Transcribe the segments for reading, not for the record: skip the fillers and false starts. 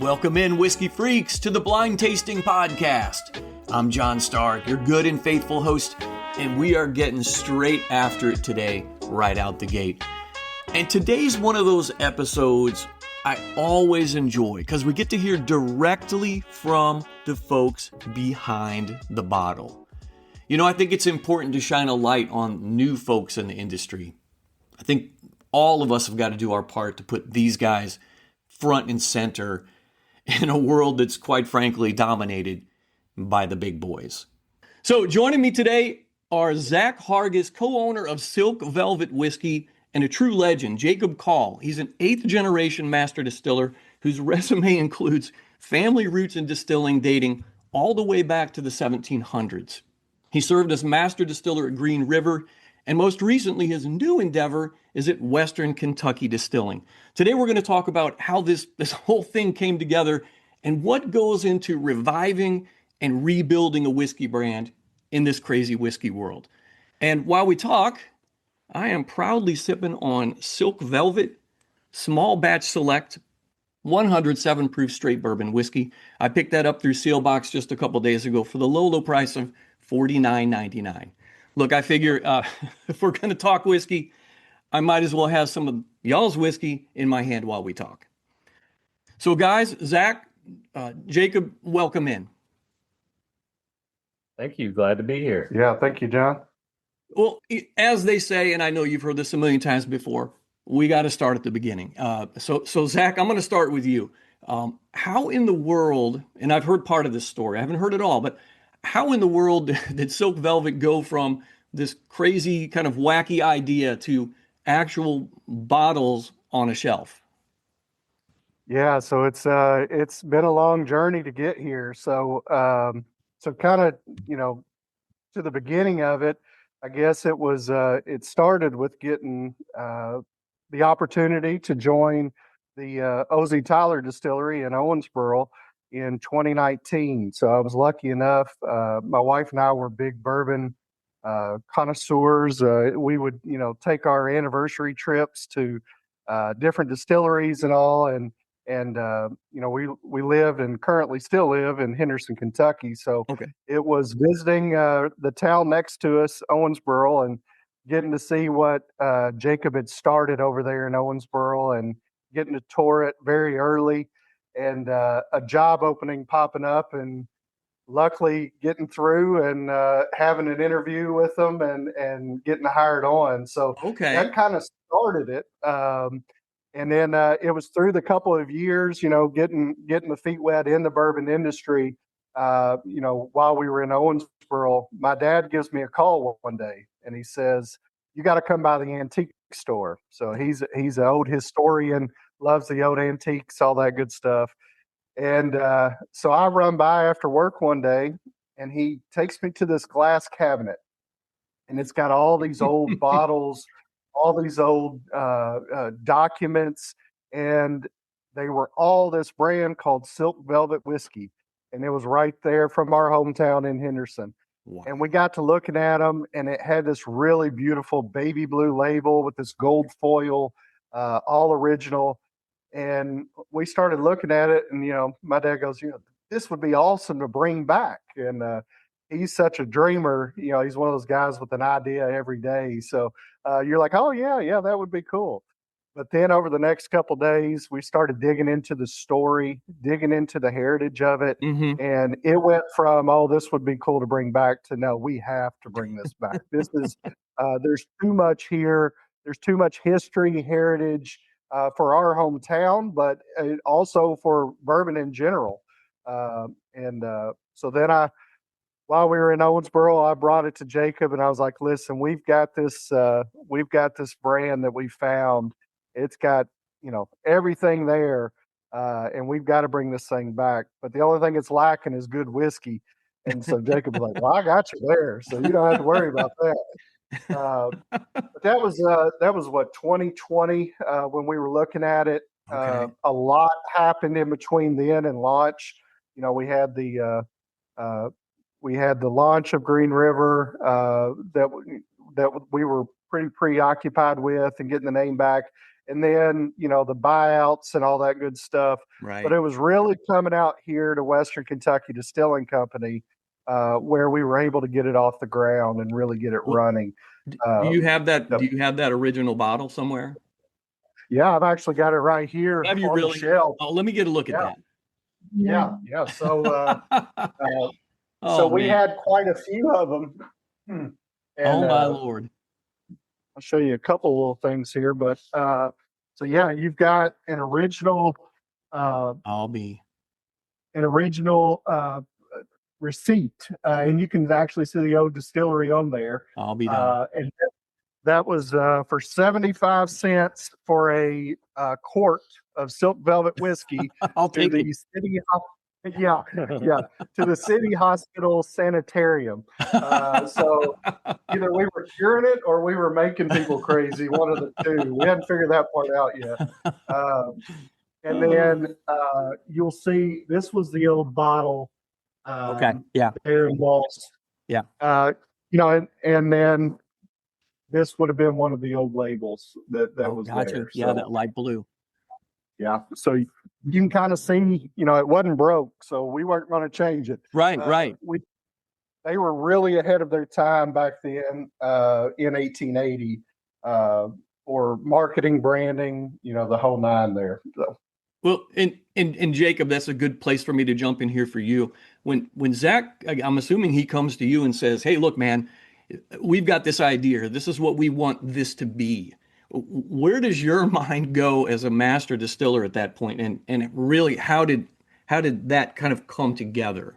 Welcome in, whiskey freaks, to the Blind Tasting Podcast. I'm John Stark, your good and faithful host, and we are getting straight after it today, right out the gate. And today's one of those episodes I always enjoy because we get to hear directly from the folks behind the bottle. You know, I think it's important to shine a light on new folks in the industry. I think all of us have got to do our part to put these guys front and center in a world that's quite frankly dominated by the big boys. So joining me today are Zach Hargis, co-owner of Silk Velvet Whiskey, and a true legend, Jacob Call. He's an 8th generation master distiller whose resume includes family roots in distilling dating all the way back to the 1700s. He served as master distiller at Green River, and most recently his new endeavor is at Western Kentucky Distilling. Today we're going to talk about how this whole thing came together and what goes into reviving and rebuilding a whiskey brand in this crazy whiskey world. And while we talk, I am proudly sipping on Silk Velvet Small Batch Select 107 proof straight bourbon whiskey. I picked that up through Sealbox just a couple days ago for the low price of $49.99. Look, I figure if we're going to talk whiskey, I might as well have some of y'all's whiskey in my hand while we talk. So guys, Zach, Jacob, welcome in. Thank you. Glad to be here. Yeah, thank you, John. Well, as they say, and I know you've heard this a million times before, we got to start at the beginning. So Zach, I'm going to start with you. How in the world, and I've heard part of this story, I haven't heard it all, but how in the world did Silk Velvet go from this crazy kind of wacky idea to actual bottles on a shelf? Yeah, so it's been a long journey to get here. So kind of, to the beginning of it, I guess it was it started with getting the opportunity to join the O.Z. Tyler Distillery in Owensboro in 2019. So I was lucky enough. My wife and I were big bourbon connoisseurs. We would, take our anniversary trips to different distilleries and all. And we lived and currently still live in Henderson, Kentucky. So It was visiting the town next to us, Owensboro, and getting to see what Jacob had started over there in Owensboro and getting to tour it very early. And a job opening popping up, and luckily getting through and having an interview with them and getting hired on. So that kind of started it. And then it was through the couple of years, getting the feet wet in the bourbon industry. While we were in Owensboro, my dad gives me a call one day, and he says, "You got to come by the antique store." So he's an old historian. Loves the old antiques, all that good stuff. And so I run by after work one day, and he takes me to this glass cabinet, and it's got all these old bottles, all these old documents, and they were all this brand called Silk Velvet Whiskey, and it was right there from our hometown in Henderson. Wow. And we got to looking at them, and it had this really beautiful baby blue label with this gold foil, all original. And we started looking at it, and, my dad goes, this would be awesome to bring back. And he's such a dreamer. He's one of those guys with an idea every day. So you're like, oh, yeah, that would be cool. But then over the next couple of days, we started digging into the story, digging into the heritage of it. Mm-hmm. And it went from, oh, this would be cool to bring back to, no, we have to bring this back. This is, there's too much here. There's too much history, heritage, for our hometown, but also for bourbon in general. So then while we were in Owensboro, I brought it to Jacob, and I was like, listen, we've got this brand that we found. It's got, everything there, and we've got to bring this thing back. But the only thing it's lacking is good whiskey. And so Jacob was like, well, I got you there, so you don't have to worry about that. But that was what, 2020 when we were looking at it. A lot happened in between then and launch. We had the launch of Green River that we were pretty preoccupied with and getting the name back. and then, the buyouts and all that good stuff. Right. But it was really coming out here to Western Kentucky Distilling Company, where we were able to get it off the ground and really get it Well, running. do you have that? Yep. Do you have that original bottle somewhere? Yeah, I've actually got it right here Have you on really? the shelf. Oh, let me get a look at Yeah. that. Yeah. So, Oh we man. had quite a few of them. And Oh my Lord. I'll show you a couple little things here. But so yeah, you've got an original I'll be. Receipt, and you can actually see the old distillery on there. I'll be down. And that was for 75 cents for a quart of silk velvet whiskey I'll to take it. the city. Yeah, to the city hospital sanitarium. So either we were curing it or we were making people crazy. One of the two. We hadn't figured that part out yet. And then you'll see this was the old bottle. Okay. Yeah. There in Walls. Yeah. And then this would have been one of the old labels that was gotcha. there. Yeah, So, that light blue. yeah. So you can kind of see, it wasn't broke, so we weren't going to change it. Right. Right. They were really ahead of their time back then in 1880 for marketing, branding, the whole nine there. So. Well, and Jacob, that's a good place for me to jump in here for you. When Zach, I'm assuming he comes to you and says, "Hey, look, man, we've got this idea. This is what we want this to be." Where does your mind go as a master distiller at that point? And really, how did that kind of come together?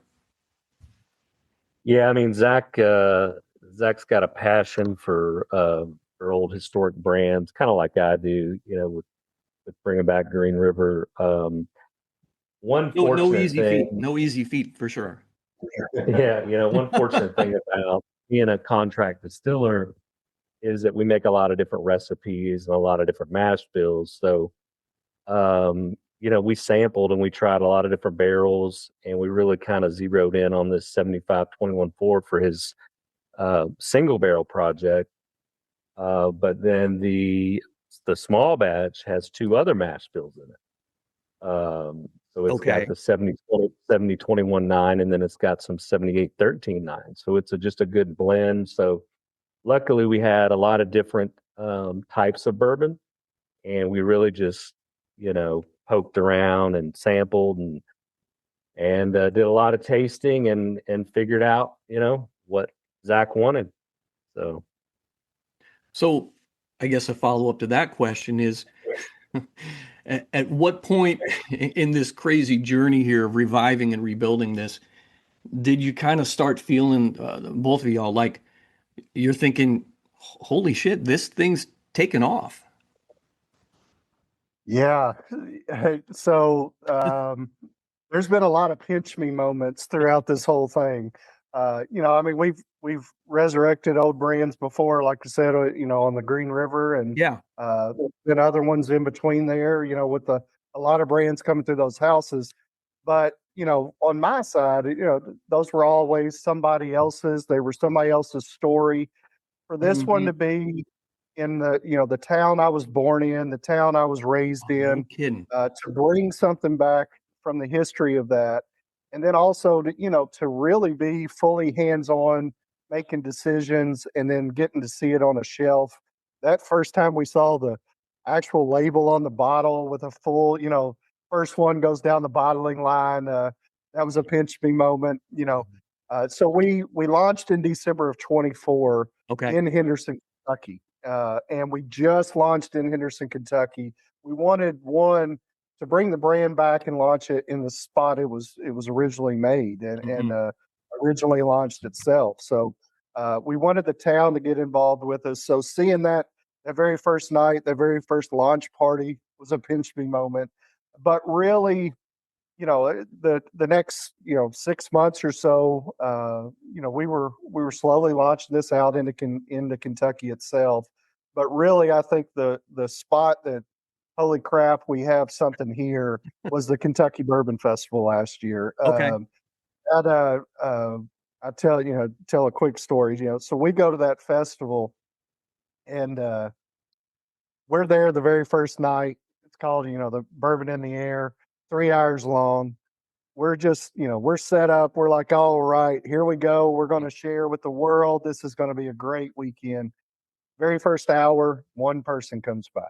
Yeah, I mean, Zach's got a passion for old historic brands, kind of like I do, with bringing back Green River. One fortunate thing, no easy feat for sure. Yeah, one fortunate thing about being a contract distiller is that we make a lot of different recipes and a lot of different mash bills. So, we sampled and we tried a lot of different barrels, and we really kind of zeroed in on this 75-21-4 for his single barrel project. But then the small batch has two other mash bills in it. So it's got the 70-21-9, and then it's got some 78-13-9. So it's just a good blend. So luckily we had a lot of different types of bourbon, and we really just, poked around and sampled and did a lot of tasting and figured out, what Zach wanted. So I guess a follow-up to that question is, at what point in this crazy journey here of reviving and rebuilding this, did you kind of start feeling, both of y'all, like you're thinking, holy shit, this thing's taken off? Yeah. So there's been a lot of pinch me moments throughout this whole thing. We've resurrected old brands before, like I said, on the Green River, and Yeah. been other ones in between there, with a lot of brands coming through those houses. But, on my side, those were always somebody else's. They were somebody else's story. For this one to be in the town I was born in, the town I was raised in, No kidding. to bring something back from the history of that. And then also to really be fully hands-on, making decisions, and then getting to see it on a shelf. That first time we saw the actual label on the bottle with a full, first one goes down the bottling line. That was a pinch me moment, So we launched in December of 24 in Henderson, Kentucky. And we just launched in Henderson, Kentucky. We wanted one to bring the brand back and launch it in the spot it was originally made and originally launched itself. So we wanted the town to get involved with us. So seeing that very first night, that very first launch party was a pinch me moment. But really, the next 6 months or so, we were slowly launching this out into Kentucky itself. But really, I think the spot that, holy crap, we have something here, was the Kentucky Bourbon Festival last year. I tell a quick story. So we go to that festival, and we're there the very first night. It's called, the Bourbon in the Air, 3 hours long. We're just, we're set up. We're like, all right, here we go. We're going to share with the world. This is going to be a great weekend. Very first hour, one person comes by.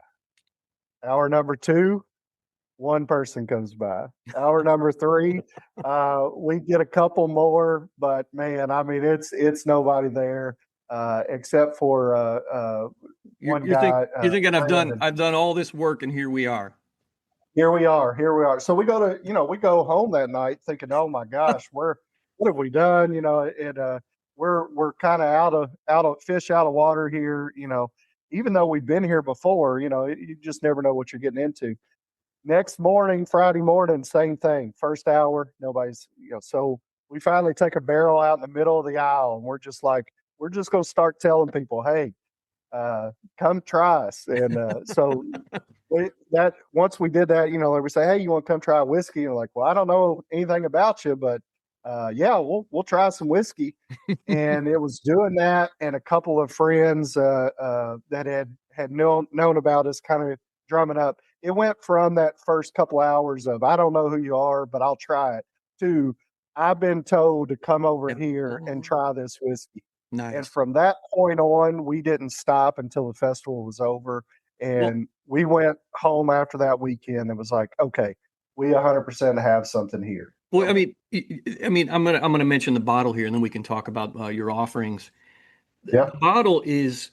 Hour number two, one person comes by. Hour number three, we get a couple more, but man, I mean, it's nobody there except for one guy. You're thinking Brandon. I've done all this work and here we are. Here we are. So we go home that night thinking, oh my gosh, what have we done? We're kind of out of fish out of water here. Even though we've been here before, you just never know what you're getting into. Next morning, Friday morning, same thing. First hour, nobody's, so we finally take a barrel out in the middle of the aisle and we're just going to start telling people, hey, come try us. And so once we did that, we say, hey, you want to come try whiskey? And like, well, I don't know anything about you, but yeah, we'll try some whiskey. And it was doing that, and a couple of friends that had known about us kind of drumming up. It went from that first couple hours of I don't know who you are, but I'll try it, to I've been told to come over here and try this whiskey. Nice. And from that point on, we didn't stop until the festival was over. And we went home after that weekend and was like, okay, we 100% have something here. Well, I mean, I'm gonna mention the bottle here, and then we can talk about your offerings. Yeah. The bottle is,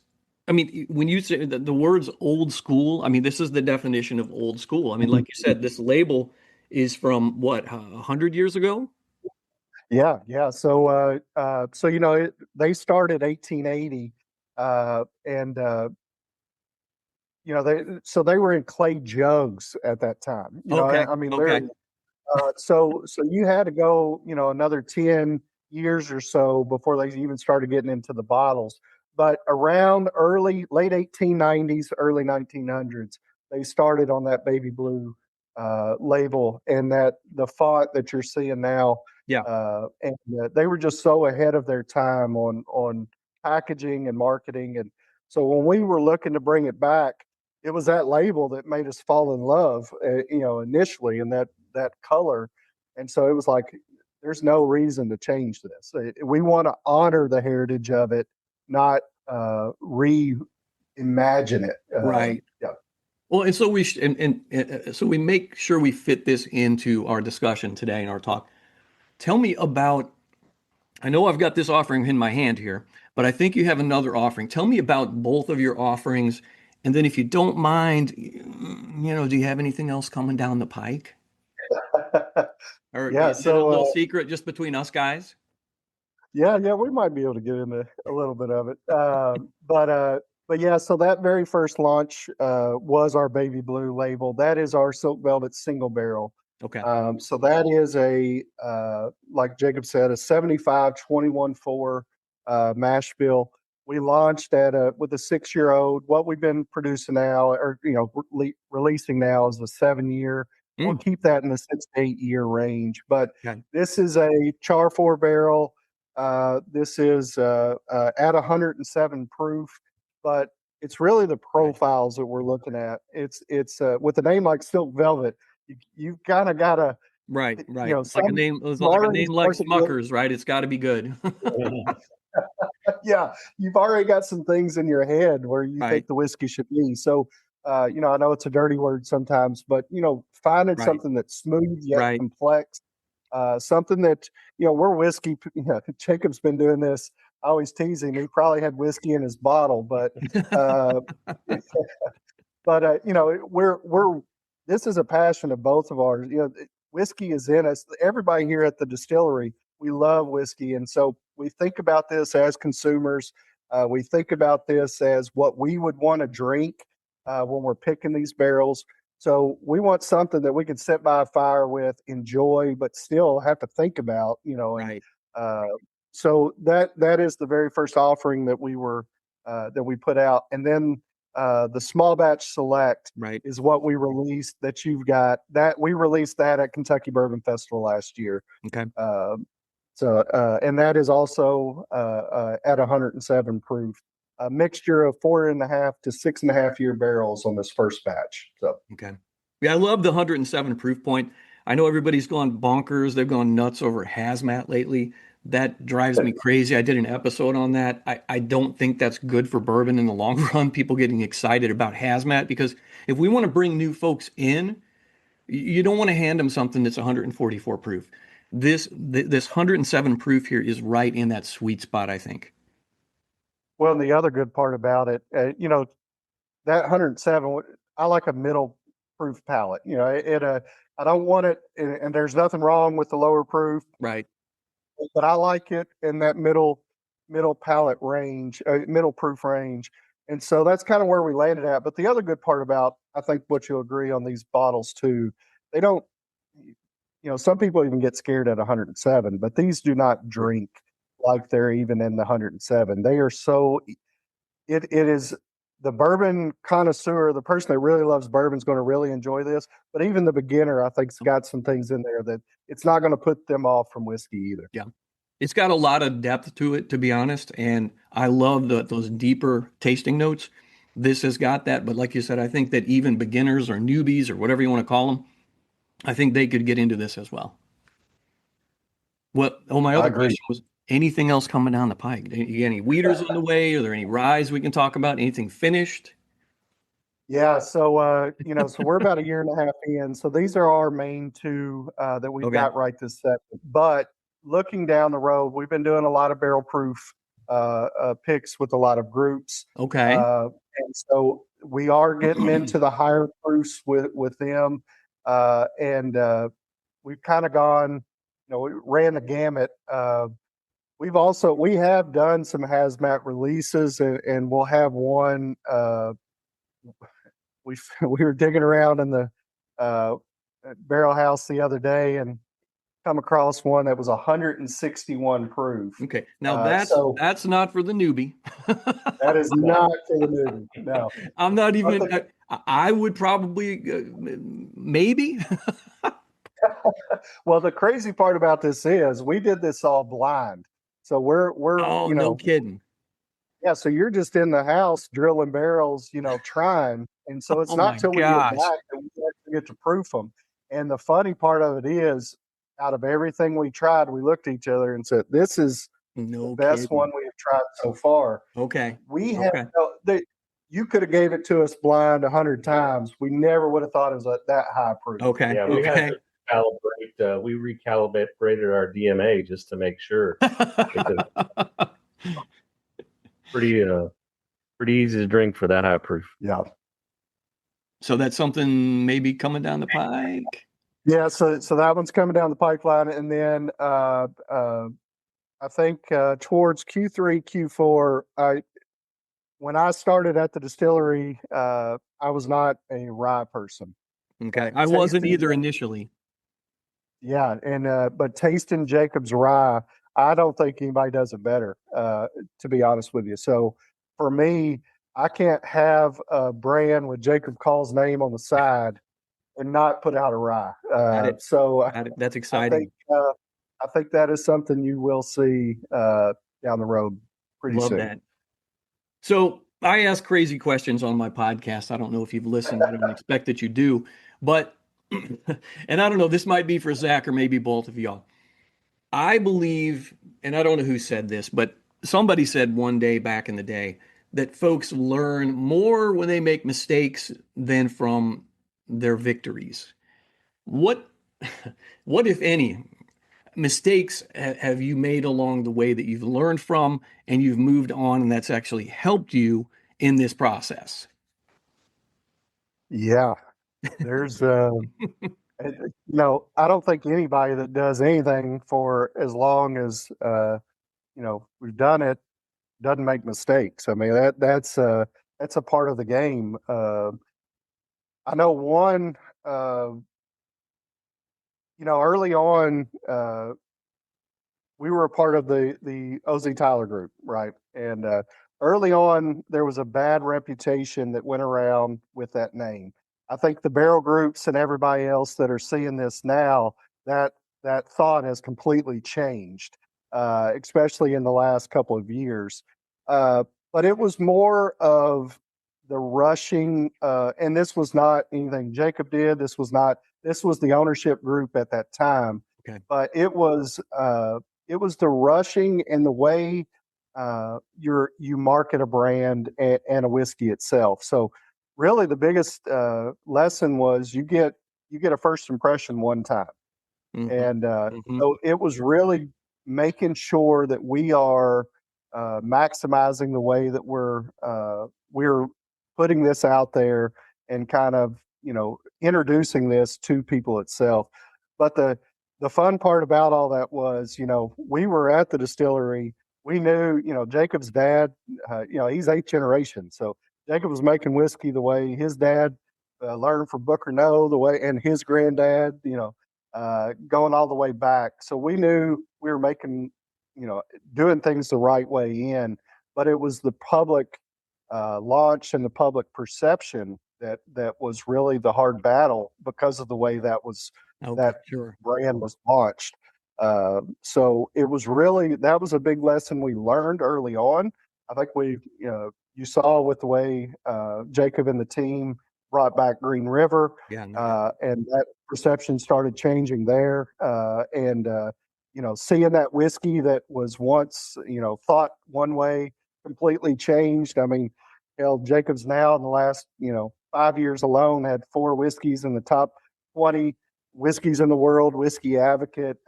I mean, when you say the words old school, I mean, this is the definition of old school. I mean, like you said, this label is from what, 100 years ago? Yeah. So, they started 1880, and they were in clay jugs at that time. Okay. I mean, Okay. so you had to go, another 10 years or so before they even started getting into the bottles. But around late 1890s, early 1900s, they started on that baby blue label, and that the font that you're seeing now. Yeah. And they were just so ahead of their time on packaging and marketing. And so when we were looking to bring it back, it was that label that made us fall in love, initially, and that color. And so it was like, there's no reason to change this. We want to honor the heritage of it, not reimagine it. Right. Yeah. Well, and so so we make sure we fit this into our discussion today in our talk. Tell me about, I know I've got this offering in my hand here, but I think you have another offering. Tell me about both of your offerings. And then if you don't mind, do you have anything else coming down the pike? Or is it a little secret just between us guys? Yeah, we might be able to get into a little bit of it. But yeah, so that very first launch was our baby blue label. That is our silk velvet single barrel. Okay. So that is like Jacob said, a 75 21-4 mash bill. We launched with a 6-year-old. What we've been producing now, or releasing now, is a 7-year. We'll keep that in the 6 to 8 year range. But this is a char 4 barrel. This is at 107 proof, but it's really the profiles that we're looking at. It's with a name like Silk Velvet, you've kind of got to like a name like Smuckers, right? It's got to be good. Yeah, you've already got some things in your head where you think the whiskey should be. So, I know it's a dirty word sometimes, but finding something that's smooth yet complex, something that we're whiskey. Jacob's been doing this. I always tease him. He probably had whiskey in his bottle, but we're this is a passion of both of ours. Whiskey is in us. Everybody here at the distillery, we love whiskey, and so we think about this as consumers. We think about this as what we would want to drink when we're picking these barrels. So we want something that we can sit by a fire with, enjoy, but still have to think about. So that is the very first offering that we put out, and then the small batch select is what we released. That you've got that we released that at Kentucky Bourbon Festival last year. Okay. And that is also at 107 proof. a mixture of 4.5 to 6.5 year barrels on this first batch. So okay, yeah, I love the 107 proof point. I know everybody's gone bonkers. They've gone nuts over hazmat lately. That drives me crazy. I did an episode on that. I don't think that's good for bourbon in the long run. People getting excited about hazmat, because if we want to bring new folks in, you don't want to hand them something that's 144 proof. This 107 proof here is right in that sweet spot, I think. well, and the other good part about it, that 107, I like a middle proof palate. I don't want it, and there's nothing wrong with the lower proof, Right. but I like it in that middle palate range, middle proof range. And so that's kind of where we landed at. But the other good part about, I think what you'll agree on these bottles too, they don't, some people even get scared at 107, but these do not drink like they're even in the 107. They are so, it is the bourbon connoisseur, the person that really loves bourbon is going to really enjoy this. But even the beginner, I think, has got some things in there that it's not going to put them off from whiskey either. Yeah. It's got a lot of depth to it, to be honest. And I love those deeper tasting notes. This has got that. But like you said, I think that even beginners or newbies or whatever you want to call them, I think they could get into this as well. My I other agree. question was, anything else coming down the pike? You got any weeders on the way? Are there any ryes we can talk about? Anything finished? Yeah, so we're about a year and a half in. So these are our main two that we've Okay. got right this second. But looking down the road, we've been doing a lot of barrel proof picks with a lot of groups, Okay. and so we are getting into the higher proofs with them, and we've kind of gone, we ran the gamut. We have done some hazmat releases, and we'll have one. We were digging around in the barrel house the other day and come across one that was 161 proof. Okay. Now So that's not for the newbie. that is not for the newbie. No, I'm not even. the, I would probably maybe. well, the crazy part about this is we did this all blind. So we're Oh, no kidding. yeah. So you're just in the house drilling barrels, trying, and so it's Oh not my till we get gosh. back that we actually get to proof them. And the funny part of it is, out of everything we tried, we looked at each other and said, "This is the No best kidding. one we have tried so far." Okay. We have Okay. you could have gave it to us blind 100 times. We never would have thought it was that high proof. Okay. Yeah, we had Okay. to calibrate. We recalibrated our DMA just to make sure. Pretty easy to drink for that high proof. Yeah. So that's something maybe coming down the pike. Yeah, so that one's coming down the pipeline, and then I think towards Q3, Q4. When I started at the distillery, I was not a rye person. Okay. I wasn't Tasting, either initially. yeah, and but tasting Jacob's rye, I don't think anybody does it better. To be honest with you, so for me, I can't have a brand with Jacob Call's name on the side and not put out a rye. Got it. So Got it. That's I exciting. think that is something you will see down the road pretty Love soon. that. So I ask crazy questions on my podcast. I don't know if you've listened. I don't expect that you do, but and I don't know. This might be for Zach or maybe both of y'all. I believe, and I don't know who said this, but somebody said one day back in the day that folks learn more when they make mistakes than from their victories. What, what if any mistakes have you made along the way that you've learned from and you've moved on, and that's actually helped you in this process? Yeah, there's I don't think anybody that does anything for as long as we've done it doesn't make mistakes. I mean that's a part of the game. I know one. Early on, we were a part of the OZ Tyler group, right? And early on, there was a bad reputation that went around with that name. I think the barrel groups and everybody else that are seeing this now, that thought has completely changed, especially in the last couple of years. but it was more of the rushing, and this was not anything Jacob did. This was the ownership group at that time. Okay. But it was the rushing and the way you market a brand and a whiskey itself. So really the biggest lesson was you get a first impression one time. And so it was really making sure that we are maximizing the way that we're putting this out there and kind of, introducing this to people itself. But the fun part about all that was, we were at the distillery. We knew, Jacob's dad, he's 8th generation. So Jacob was making whiskey the way his dad learned from Booker Noe, the way, and his granddad, going all the way back. So we knew we were making, doing things the right way in, but it was the public launch and the public perception that was really the hard battle because of the way that brand was launched. So it was really, that was a big lesson we learned early on. I think you saw with the way Jacob and the team brought back Green River, and that perception started changing there. Seeing that whiskey that was once, thought one way completely changed. I mean, Jacob's now in the last, 5 years alone had 4 whiskeys in the top 20 whiskeys in the world, Whiskey Advocate,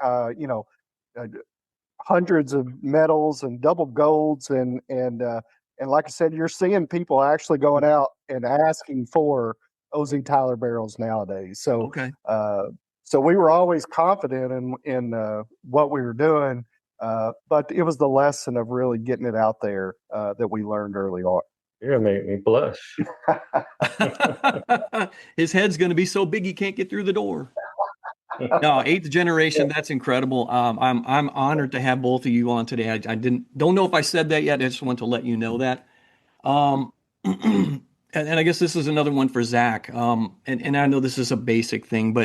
hundreds of medals and double golds. And like I said, you're seeing people actually going out and asking for OZ Tyler barrels nowadays. So, so we were always confident in what we were doing, but it was the lesson of really getting it out there that we learned early on. You're gonna make me blush. His head's going to be so big he can't get through the door. No, 8th generation. That's incredible. I'm honored to have both of you on today. I don't know if I said that yet. I just want to let you know that. And I guess this is another one for Zach. And I know this is a basic thing,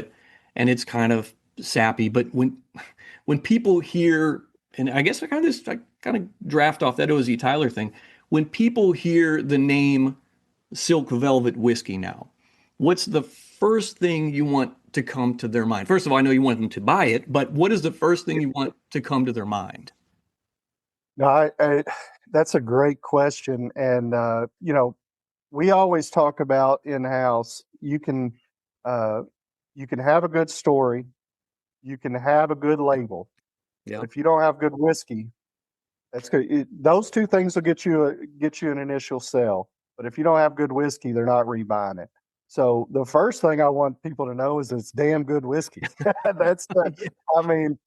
and it's kind of sappy, but when people hear, and I guess I kind of draft off that OZ Tyler thing. When people hear the name Silk Velvet Whiskey now, what's the first thing you want to come to their mind? First of all, I know you want them to buy it, but what is the first thing you want to come to their mind? No, that's a great question. And, we always talk about in-house, you can have a good story, you can have a good label. Yeah. If you don't have good whiskey, that's good. Those two things will get you an initial sale. But if you don't have good whiskey, they're not rebuying it. So the first thing I want people to know is it's damn good whiskey. That's and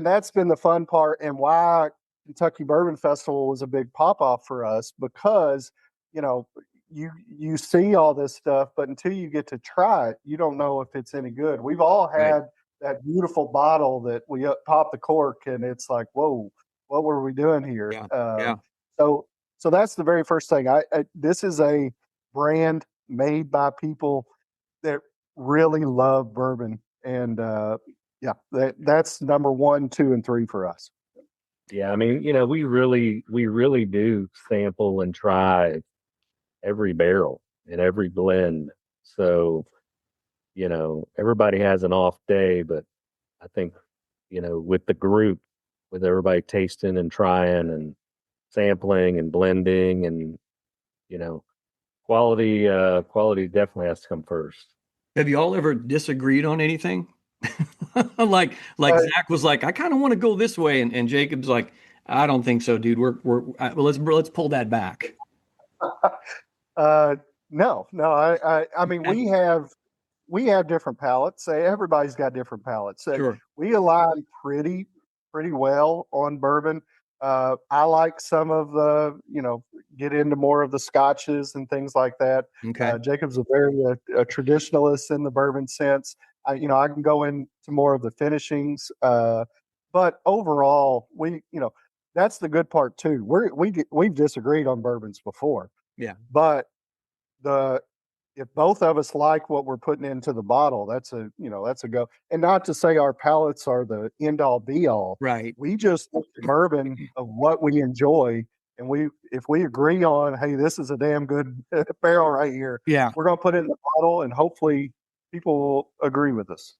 that's been the fun part, and why Kentucky Bourbon Festival was a big pop off for us, because you see all this stuff, but until you get to try it, you don't know if it's any good. We've all had that beautiful bottle that we pop the cork and it's like, whoa, what were we doing here? So that's the very first thing. This is a brand made by people that really love bourbon, and that's number 1, 2, and 3 for us. Yeah, I mean, we really do sample and try every barrel and every blend. So, everybody has an off day, but I think, with the group, with everybody tasting and trying and sampling and blending, and, quality definitely has to come first. Have you all ever disagreed on anything? like Zach was like, I kind of want to go this way, and Jacob's like, I don't think so, dude. Let's pull that back. No. I mean, we have different palates. Everybody's got different palates. Sure. We align pretty well on bourbon. I like some of the, get into more of the scotches and things like that. Okay. Jacob's a traditionalist in the bourbon sense. I can go into more of the finishings. But overall, that's the good part too. We've disagreed on bourbons before. Yeah. But if both of us like what we're putting into the bottle, that's a go. And not to say our palates are the end all be all. Right. We just look at bourbon of what we enjoy, and if we agree on, hey, this is a damn good barrel right here, Yeah. we're going to put it in the bottle, and hopefully people will agree with us.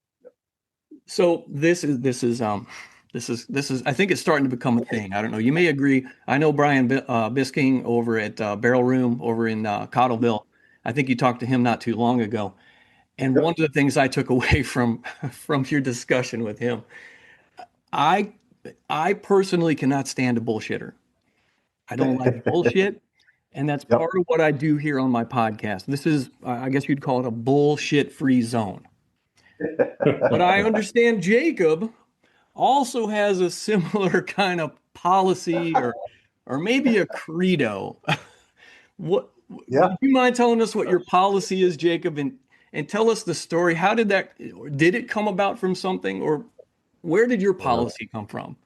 So this is I think it's starting to become a thing. I don't know. You may agree. I know Brian Bisking over at Barrel Room over in Cottleville. I think you talked to him not too long ago. And one of the things I took away from your discussion with him, I I personally cannot stand a bullshitter. I don't like bullshit, and that's Yep. part of what I do here on my podcast. This is, I guess you'd call it a bullshit-free zone. But I understand Jacob also has a similar kind of policy or maybe a credo. What Yeah. would you mind telling us what your policy is, Jacob, and tell us the story? How did it come about from something, or where did your policy come from?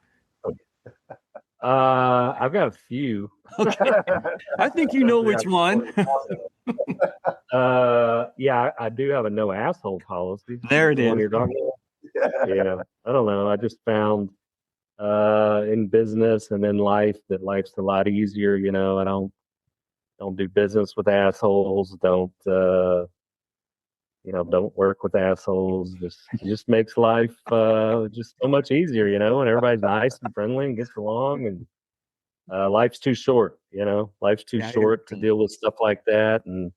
I've got a few. Okay. I think you know which one. Yeah, I do have a no asshole policy. There it The one is. you're talking about. Yeah, I don't know. I just found in business and in life that life's a lot easier. I don't do business with assholes. Don't work with assholes. It just makes life just so much easier. And everybody's nice and friendly and gets along. And life's too short. Life's too Yeah, short to deal with stuff like that. And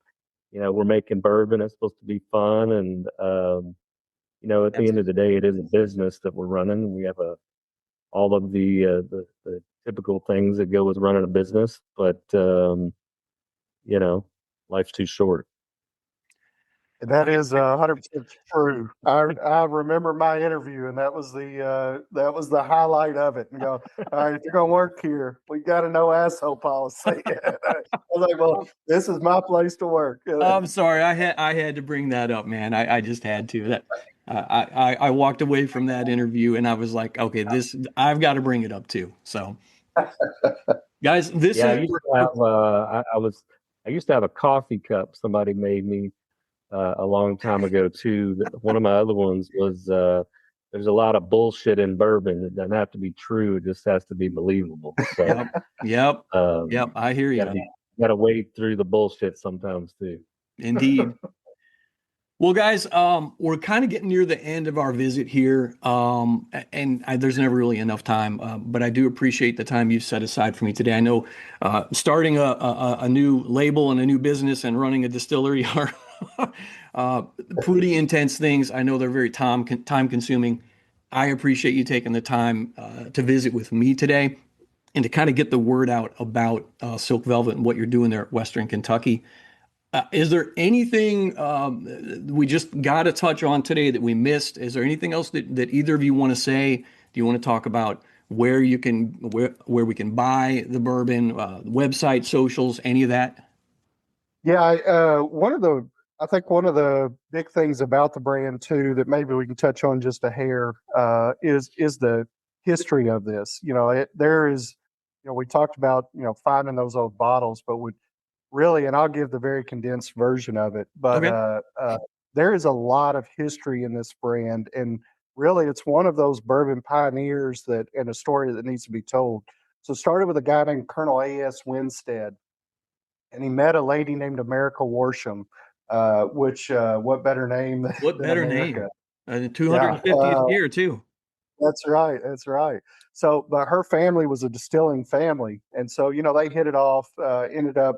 we're making bourbon. It's supposed to be fun. And at the end of the day, it is a business that we're running. We have all of the typical things that go with running a business, but life's too short. That is 100% true. I remember my interview, and that was the highlight of it. And go, all right, if you're gonna work here, we got a no asshole policy. I was like, well, this is my place to work. I'm sorry, I had to bring that up, man. I just had to. That I walked away from that interview and I was like, okay, I've got to bring it up too. So, guys, this Yeah, is I used to have a coffee cup somebody made me a long time ago too. One of my other ones was there's a lot of bullshit in bourbon. It doesn't have to be true. It just has to be believable. So, yep. I hear you. Got to wade through the bullshit sometimes too. Indeed. Well, guys, we're kind of getting near the end of our visit here, there's never really enough time, but I do appreciate the time you've set aside for me today. I know starting a new label and a new business and running a distillery are pretty intense things. I know they're very time consuming. I appreciate you taking the time to visit with me today and to kind of get the word out about Silk Velvet and what you're doing there at Western Kentucky. Is there anything we just got to touch on today that we missed? Is there anything else that either of you want to say? Do you want to talk about where we can buy the bourbon, website, socials, any of that? Yeah, I think one of the big things about the brand too that maybe we can touch on just a hair is the history of this. There is, we talked about finding those old bottles, but really, and I'll give the very condensed version of it, but Okay. there is a lot of history in this brand, and really it's one of those bourbon pioneers and a story that needs to be told. So it started with a guy named Colonel A.S. Winstead, and he met a lady named America Worsham, which what better name What than better America? name? 250th year too. That's right. That's right. So, but her family was a distilling family, and so they hit it off. Ended up,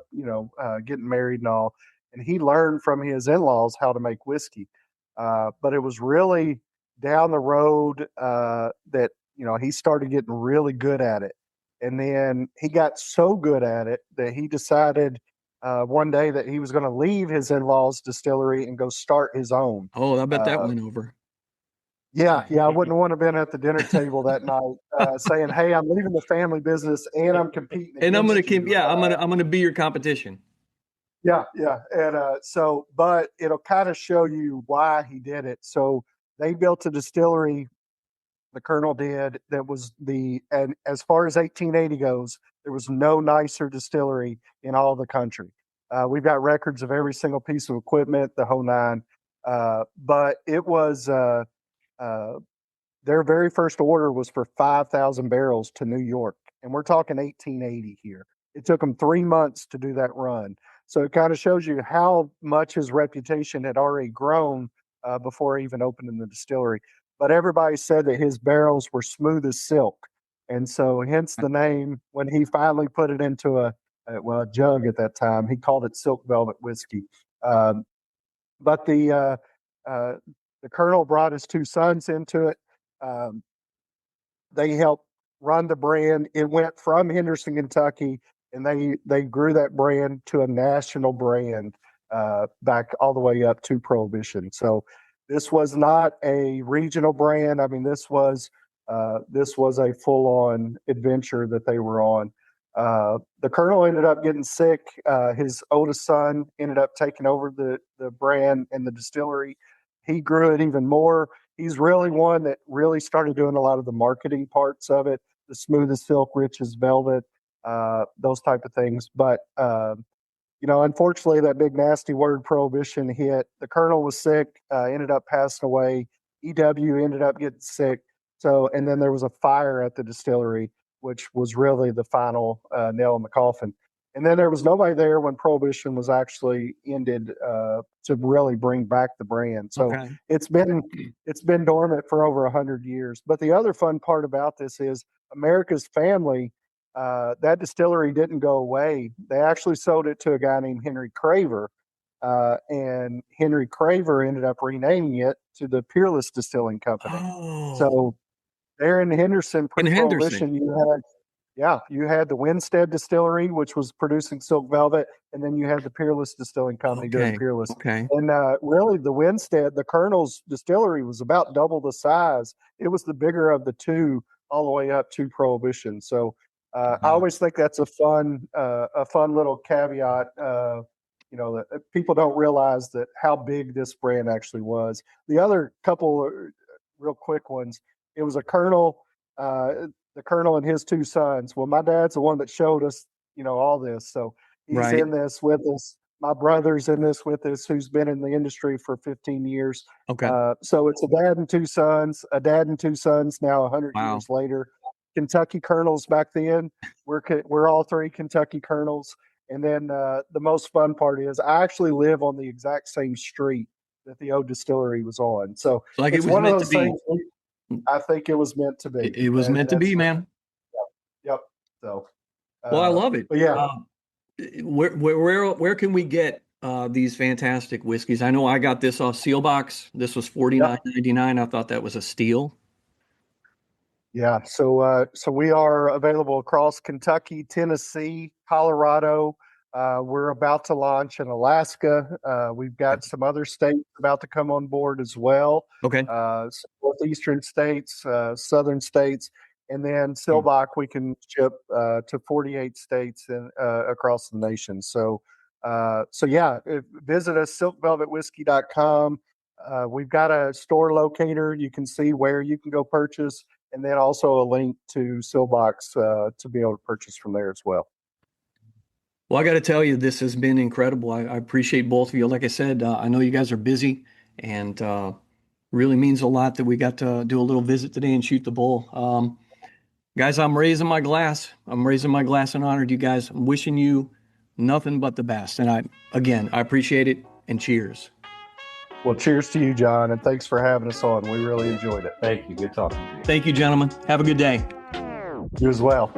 getting married and all. And he learned from his in-laws how to make whiskey. But it was really down the road that he started getting really good at it, and then he got so good at it that he decided one day that he was going to leave his in-laws' distillery and go start his own. Oh, I bet that went over. Yeah, I wouldn't want to have been at the dinner table that night saying, "Hey, I'm leaving the family business and I'm competing And I'm gonna against you." keep. Yeah, I'm gonna be your competition. Yeah, and but it'll kind of show you why he did it. So they built a distillery. The Colonel did that was and as far as 1880 goes, there was no nicer distillery in all the country. We've got records of every single piece of equipment, the whole nine. But it was. Their very first order was for 5,000 barrels to New York, and we're talking 1880 here. It took him 3 months to do that run. So it kind of shows you how much his reputation had already grown before even opening the distillery. But everybody said that his barrels were smooth as silk. And so hence the name. When he finally put it into a jug at that time, he called it Silk Velvet Whiskey. But the Colonel brought his two sons into it. They helped run the brand. It went from Henderson, Kentucky, and they grew that brand to a national brand back all the way up to Prohibition. So this was not a regional brand. I mean, this was a full-on adventure that they were on. The Colonel ended up getting sick. His oldest son ended up taking over the brand and the distillery. He grew it even more. He's really one that really started doing a lot of the marketing parts of it, the smooth as silk, rich as velvet, those type of things. But, unfortunately, that big nasty word Prohibition hit. The Colonel was sick, ended up passing away. EW ended up getting sick. So, and then there was a fire at the distillery, which was really the final nail in the coffin. And then there was nobody there when Prohibition was actually ended to really bring back the brand. So it's been dormant for over 100 years. But the other fun part about this is America's family. That distillery didn't go away. They actually sold it to a guy named Henry Craver, and Henry Craver ended up renaming it to the Peerless Distilling Company. Oh. So there in Henderson, pre-Prohibition, you had the Winstead Distillery, which was producing Silk Velvet, and then you had the Peerless Distilling Company doing Peerless. And really, the Winstead, the Colonel's distillery, was about double the size. It was the bigger of the two, all the way up to Prohibition. So I always think that's a fun little caveat. That people don't realize that how big this brand actually was. The other couple of real quick ones. It was a Colonel. The Colonel and his two sons. Well, my dad's the one that showed us, all this. So he's in this with us. My brother's in this with us, who's been in the industry for 15 years. So it's a dad and two sons, now 100 years later. Kentucky Colonels back then. We're all three Kentucky Colonels. And then the most fun part is I actually live on the exact same street that the old distillery was on. So like it's it was one meant of those to be. things. I think it was meant to be. It was meant to be, man. Yep. So, well, I love it. But yeah. Where can we get these fantastic whiskeys? I know I got this off Sealbox. This was $49.99. I thought that was a steal. Yeah. So we are available across Kentucky, Tennessee, Colorado. We're about to launch in Alaska. We've got some other states about to come on board as well. Some northeastern states, southern states, and then Silbach we can ship to 48 states and across the nation. So visit us, silkvelvetwhiskey.com. We've got a store locator. You can see where you can go purchase, and then also a link to Silbox to be able to purchase from there as well. Well, I got to tell you, this has been incredible. I appreciate both of you. Like I said, I know you guys are busy, and really means a lot that we got to do a little visit today and shoot the bull. Guys, I'm raising my glass. I'm raising my glass in honor to you guys. I'm wishing you nothing but the best. And I appreciate it, and cheers. Well, cheers to you, John, and thanks for having us on. We really enjoyed it. Thank you. Good talking to you. Thank you, gentlemen. Have a good day. You as well.